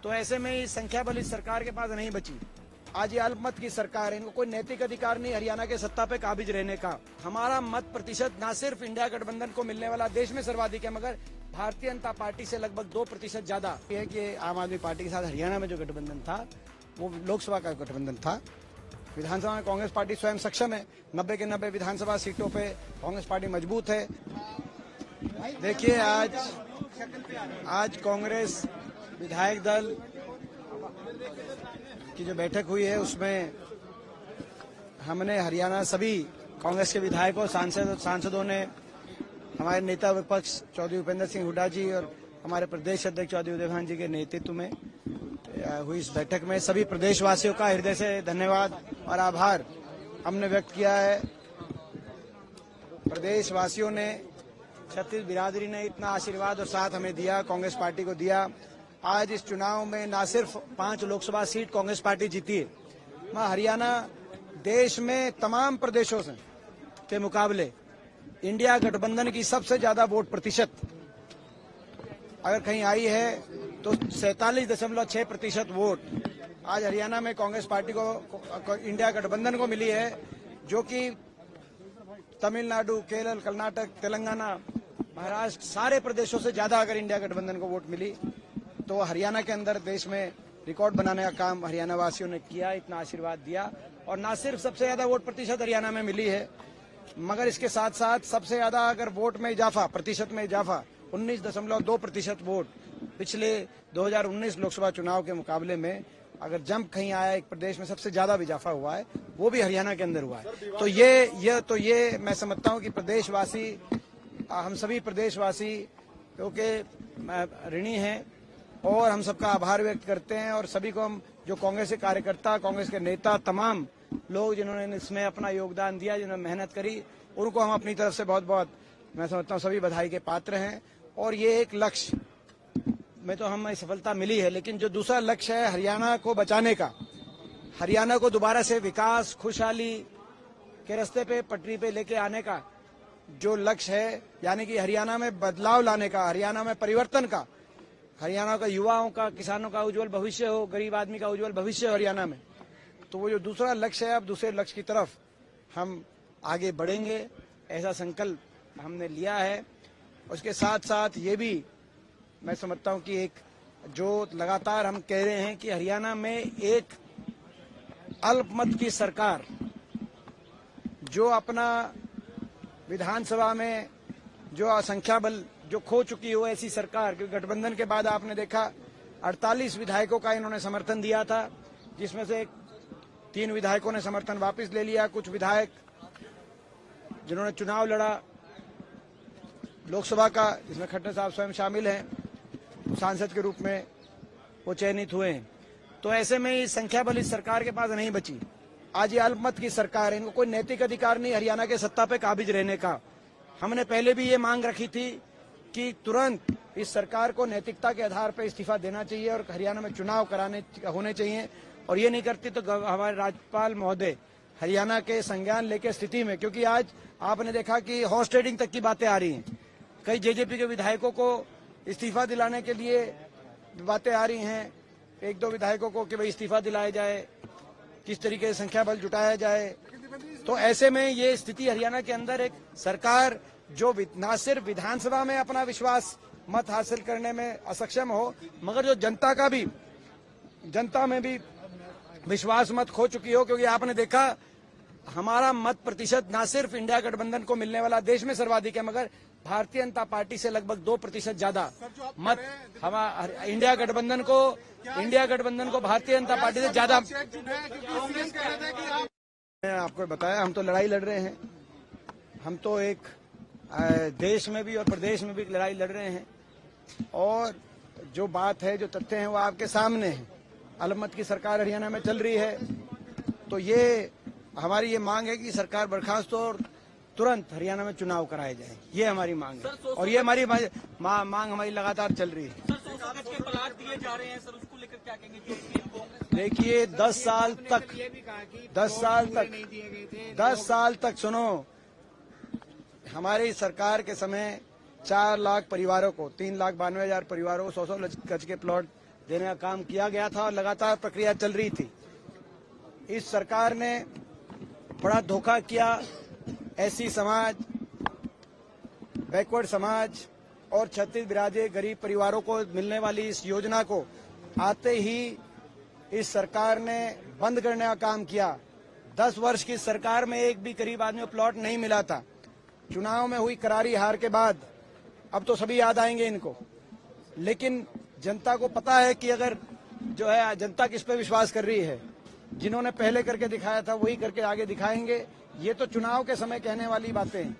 तो ऐसे में इस संख्या बल इस सरकार के पास नहीं बची। आज ये अल्पमत की सरकार है, इनको कोई नैतिक अधिकार नहीं हरियाणा के सत्ता पे काबिज रहने का। हमारा मत प्रतिशत न सिर्फ इंडिया गठबंधन को मिलने वाला देश में सर्वाधिक है, मगर भारतीय जनता पार्टी से लगभग 2% ज्यादा है। कि आम आदमी पार्टी के साथ हरियाणा में जो गठबंधन था वो लोकसभा का गठबंधन था। विधानसभा में कांग्रेस पार्टी स्वयं सक्षम है, 90 के 90 विधानसभा सीटों पे कांग्रेस पार्टी मजबूत है। देखिए आज कांग्रेस विधायक दल की जो बैठक हुई है उसमें हमने हरियाणा सभी कांग्रेस के विधायकों सांसदों ने हमारे नेता विपक्ष चौधरी उपेंद्र सिंह हुड्डा जी और हमारे प्रदेश अध्यक्ष चौधरी उदयभान जी के नेतृत्व में हुई इस बैठक में सभी प्रदेशवासियों का हृदय से धन्यवाद और आभार हमने व्यक्त किया है। प्रदेशवासियों ने, छत्तीस बिरादरी ने इतना आशीर्वाद और साथ हमें दिया, कांग्रेस पार्टी को दिया। आज इस चुनाव में न सिर्फ 5 लोकसभा सीट कांग्रेस पार्टी जीती है, हरियाणा देश में तमाम प्रदेशों से के मुकाबले इंडिया गठबंधन की सबसे ज्यादा वोट प्रतिशत अगर कहीं आई है तो 47.6% वोट आज हरियाणा में कांग्रेस पार्टी को इंडिया गठबंधन को मिली है, जो कि तमिलनाडु, केरल, कर्नाटक, तेलंगाना, महाराष्ट्र सारे प्रदेशों से ज्यादा अगर इंडिया गठबंधन को वोट मिली तो हरियाणा के अंदर देश में रिकॉर्ड बनाने का काम हरियाणा वासियों ने किया, इतना आशीर्वाद दिया। और न सिर्फ सबसे ज्यादा वोट प्रतिशत हरियाणा में मिली है, मगर इसके साथ साथ सबसे ज्यादा अगर वोट में इजाफा, प्रतिशत में इजाफा 19.2% वोट पिछले 2019 लोकसभा चुनाव के मुकाबले में अगर जंप कहीं आया, एक प्रदेश में सबसे ज्यादा इजाफा हुआ है, वो भी हरियाणा के अंदर हुआ है। तो ये मैं समझता हूं कि प्रदेशवासी, हम सभी प्रदेशवासी क्योंकि ऋणी हैं और हम सबका आभार व्यक्त करते हैं। और सभी को हम, जो कांग्रेस के कार्यकर्ता, कांग्रेस के नेता, तमाम लोग जिन्होंने इसमें अपना योगदान दिया, जिन्होंने मेहनत करी, उनको हम अपनी तरफ से बहुत बहुत मैं समझता हूँ सभी बधाई के पात्र हैं। और ये एक लक्ष्य में तो हमें सफलता मिली है, लेकिन जो दूसरा लक्ष्य है हरियाणा को बचाने का, हरियाणा को दोबारा से विकास, खुशहाली के रास्ते पे, पटरी पे लेके आने का जो लक्ष्य है, यानी कि हरियाणा में बदलाव लाने का, हरियाणा में परिवर्तन का, हरियाणा का युवाओं का, किसानों का उज्जवल भविष्य हो, गरीब आदमी का उज्जवल भविष्य हो हरियाणा में, तो वो जो दूसरा लक्ष्य है, अब दूसरे लक्ष्य की तरफ हम आगे बढ़ेंगे, ऐसा संकल्प हमने लिया है। उसके साथ साथ ये भी मैं समझता हूं कि एक जो लगातार हम कह रहे हैं कि हरियाणा में एक अल्पमत की सरकार जो अपना विधानसभा में जो संख्या बल जो खो चुकी हो, ऐसी सरकार, क्योंकि गठबंधन के बाद आपने देखा 48 विधायकों का इन्होंने समर्थन दिया था, जिसमें से 3 विधायकों ने समर्थन वापस ले लिया। कुछ विधायक जिन्होंने चुनाव लड़ा लोकसभा का, जिसमें खट्टर साहब स्वयं शामिल हैं, सांसद के रूप में वो चयनित हुए हैं। तो ऐसे में इस संख्या बल इस सरकार के पास नहीं बची। आज ये अल्पमत की सरकार है, इनको कोई नैतिक अधिकार नहीं हरियाणा के सत्ता पे काबिज रहने का। हमने पहले भी ये मांग रखी थी कि तुरंत इस सरकार को नैतिकता के आधार पर इस्तीफा देना चाहिए और हरियाणा में चुनाव होने चाहिए। और ये नहीं करती तो हमारे राज्यपाल महोदय हरियाणा के संज्ञान लेके स्थिति में, क्योंकि आज आपने देखा कि हॉर्स ट्रेडिंग तक की बातें आ रही हैं, कई जेजेपी के विधायकों को इस्तीफा दिलाने के लिए बातें आ रही हैं, 1-2 विधायकों को कि भाई इस्तीफा दिलाया जाए, किस तरीके से संख्या बल जुटाया जाए। तो ऐसे में ये स्थिति हरियाणा के अंदर एक सरकार जो न सिर्फ विधानसभा में अपना विश्वास मत हासिल करने में असक्षम हो, मगर जो जनता में भी विश्वास मत खो चुकी हो, क्योंकि आपने देखा हमारा मत प्रतिशत न सिर्फ इंडिया गठबंधन को मिलने वाला देश में सर्वाधिक है, मगर भारतीय जनता पार्टी से लगभग 2% ज्यादा मत हमारा इंडिया गठबंधन को भारतीय जनता पार्टी से ज्यादा। मैं आपको बताया, हम तो लड़ाई लड़ रहे हैं, हम तो एक देश में भी और प्रदेश में भी लड़ाई लड़ रहे हैं। और जो बात है, जो तथ्य हैं, वो आपके सामने है। अल्पमत की सरकार हरियाणा में चल रही है, तो ये हमारी ये मांग है कि सरकार बर्खास्त हो और तुरंत हरियाणा में चुनाव कराए जाए, ये हमारी मांग है। और ये हमारी मांग हमारी लगातार चल रही है। देखिए 10 साल तक सुनो, हमारी सरकार के समय 4 लाख परिवारों को, 3,92,000 परिवारों को 100 गज के प्लॉट देने का काम किया गया था और लगातार प्रक्रिया चल रही थी। इस सरकार ने बड़ा धोखा किया। एससी समाज, बैकवर्ड समाज और छत्तीस बिरादरी गरीब परिवारों को मिलने वाली इस योजना को आते ही इस सरकार ने बंद करने का काम किया। 10 वर्ष की सरकार में एक भी गरीब आदमी को प्लॉट नहीं मिला था। चुनाव में हुई करारी हार के बाद अब तो सभी याद आएंगे इनको, लेकिन जनता को पता है कि अगर जो है जनता किस पे विश्वास कर रही है। जिन्होंने पहले करके दिखाया था वही करके आगे दिखाएंगे। ये तो चुनाव के समय कहने वाली बातें हैं।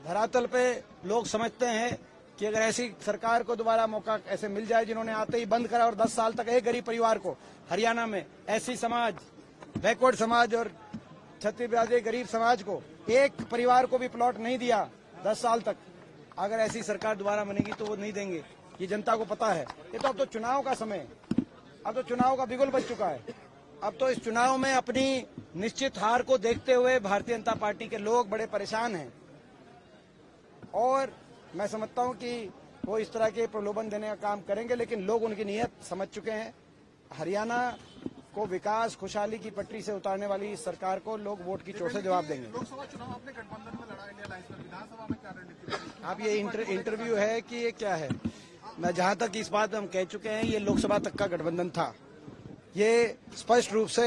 धरातल पे लोग समझते हैं कि अगर ऐसी सरकार को दोबारा मौका ऐसे मिल जाए जिन्होंने आते ही बंद करा और 10 साल तक एक गरीब परिवार को हरियाणा में एससी समाज, बैकवर्ड समाज और छत्तीस बिरादरी गरीब समाज को एक परिवार को भी प्लॉट नहीं दिया 10 साल तक, अगर ऐसी सरकार दोबारा बनेगी तो वो नहीं देंगे। ये जनता को पता है। ये तो अब तो चुनाव का समय है, अब तो चुनाव का बिगुल बज चुका है। अब तो इस चुनाव में अपनी निश्चित हार को देखते हुए भारतीय जनता पार्टी के लोग बड़े परेशान हैं और मैं समझता हूं कि वो इस तरह के प्रलोभन देने का काम करेंगे, लेकिन लोग उनकी नीयत समझ चुके हैं। हरियाणा को विकास खुशहाली की पटरी से उतारने वाली इस सरकार को लोग वोट की चोट से जवाब देंगे। लोकसभा चुनाव आपने गठबंधन में लड़ा, इंडिया अलायंस में, विधानसभा में क्या रणनीति? आप ये इंटरव्यू है कि ये क्या है? मैं जहां तक इस बात हम कह चुके हैं, ये लोकसभा तक का गठबंधन था। ये स्पष्ट रूप से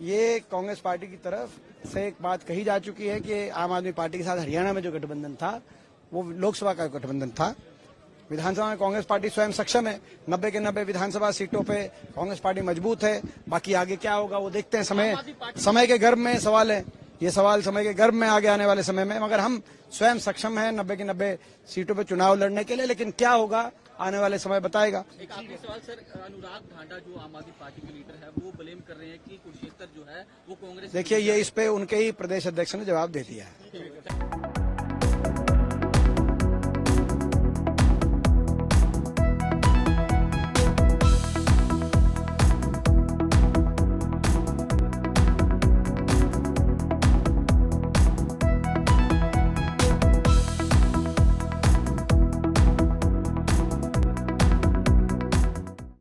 ये कांग्रेस पार्टी की तरफ से एक बात कही जा चुकी है कि आम आदमी पार्टी के साथ हरियाणा में जो गठबंधन था वो लोकसभा का गठबंधन था। विधानसभा में कांग्रेस पार्टी स्वयं सक्षम है। 90 के 90 विधानसभा सीटों पे कांग्रेस पार्टी मजबूत है। बाकी आगे क्या होगा वो देखते हैं। समय के गर्भ में सवाल है, ये सवाल समय के गर्भ में आगे आने वाले समय में। मगर हम स्वयं सक्षम हैं 90 की 90 सीटों पे चुनाव लड़ने के लिए, लेकिन क्या होगा आने वाले समय बताएगा। एक आखिरी सवाल सर, अनुराग ढांडा जो आम आदमी पार्टी के लीडर है वो ब्लेम कर रहे हैं कि कुरुक्षेत्र जो है वो कांग्रेस। देखिए, ये इस पे उनके ही प्रदेश अध्यक्ष ने जवाब दे दिया है।